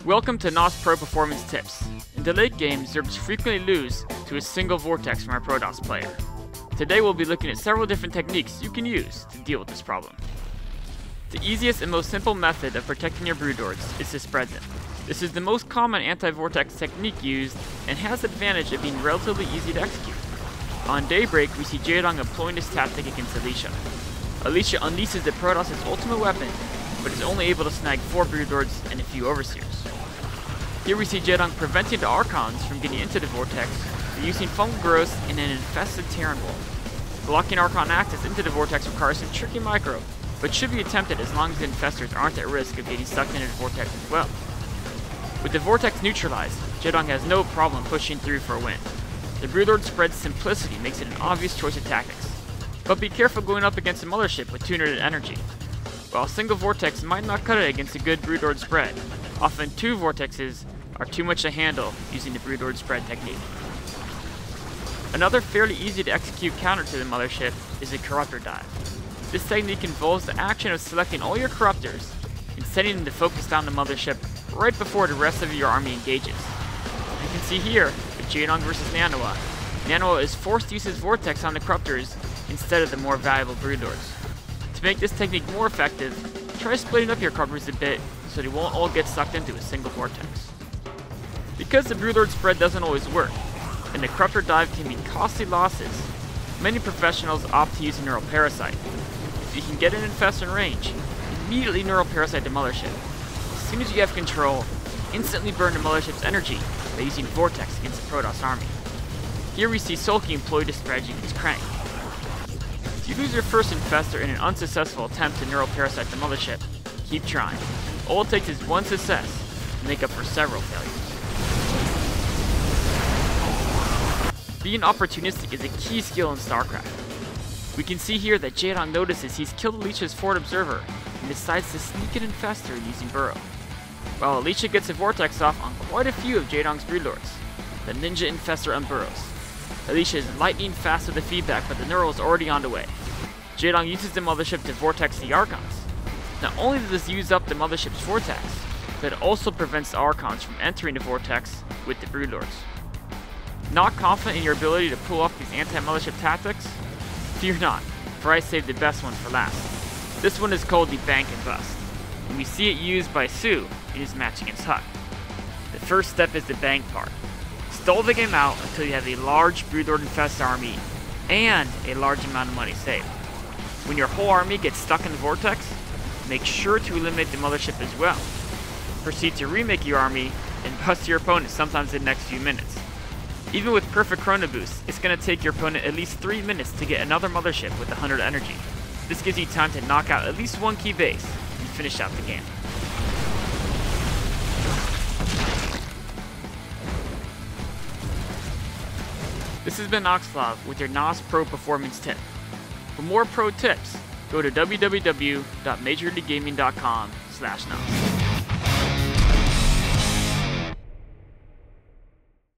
Welcome to NOS Pro Performance Tips. In the late game, Zergs frequently lose to a single Vortex from our protoss player. Today we'll be looking at several different techniques you can use to deal with this problem. The easiest and most simple method of protecting your broodlords is to spread them. This is the most common anti-vortex technique used and has the advantage of being relatively easy to execute. On daybreak, we see Jaedong employing this tactic against Alicia. Alicia unleashes the protoss' ultimate weapon, but is only able to snag 4 broodlords and a few overseers. Here we see Jaedong preventing the Archons from getting into the Vortex by using fungal growth in an infested Terran wall. Blocking Archon access into the Vortex requires some tricky micro, but should be attempted as long as the infestors aren't at risk of getting sucked into the Vortex as well. With the Vortex neutralized, Jaedong has no problem pushing through for a win. The broodlord spread's simplicity makes it an obvious choice of tactics. But be careful going up against a Mothership with 200 energy. While a single Vortex might not cut it against a good broodlord spread, often 2 Vortexes are too much to handle using the broodlord spread technique. Another fairly easy to execute counter to the Mothership is a Corruptor Dive. This technique involves the action of selecting all your Corruptors and sending them to focus down the Mothership right before the rest of your army engages. You can see here with Jaedong versus Nanoa. Nanoa is forced to use his Vortex on the Corruptors instead of the more valuable broodlords. To make this technique more effective, try splitting up your Corruptors a bit so they won't all get sucked into a single Vortex. Because the broodlord spread doesn't always work, and the Corruptor Dive can mean costly losses, many professionals opt to use a Neural Parasite. If you can get an infestor in range, immediately Neural Parasite the Mothership. As soon as you have control, instantly burn the Mothership's energy by using Vortex against the Protoss army. Here we see Sulky employ this strategy against Krang. If you lose your first infestor in an unsuccessful attempt to Neural Parasite the Mothership, keep trying. All it takes is one success to make up for several failures. Being opportunistic is a key skill in StarCraft. We can see here that Jaedong notices he's killed Alicia's Forward Observer and decides to sneak an infestor using Burrow. While Alicia gets a Vortex off on quite a few of Jaedong's broodlords, the Ninja Infestor unburrows. Alicia is lightning fast with the feedback, but the Neural is already on the way. Jaedong uses the Mothership to Vortex the Archons. Not only does this use up the Mothership's Vortex, but it also prevents the Archons from entering the Vortex with the broodlords. Not confident in your ability to pull off these anti-Mothership tactics? Fear not, for I saved the best one for last. This one is called the Bank and Bust, and we see it used by Sue in his match against Huck. The first step is the bank part. Stall the game out until you have a large broodlord infested army and a large amount of money saved. When your whole army gets stuck in the Vortex, make sure to eliminate the Mothership as well. Proceed to remake your army and bust your opponent sometimes in the next few minutes. Even with perfect chrono boost, it's going to take your opponent at least 3 minutes to get another Mothership with 100 energy. This gives you time to knock out at least one key base and finish out the game. This has been Axslav with your NOS Pro Performance Tip. For more pro tips, go to www.majorleaguegaming.com/NOS.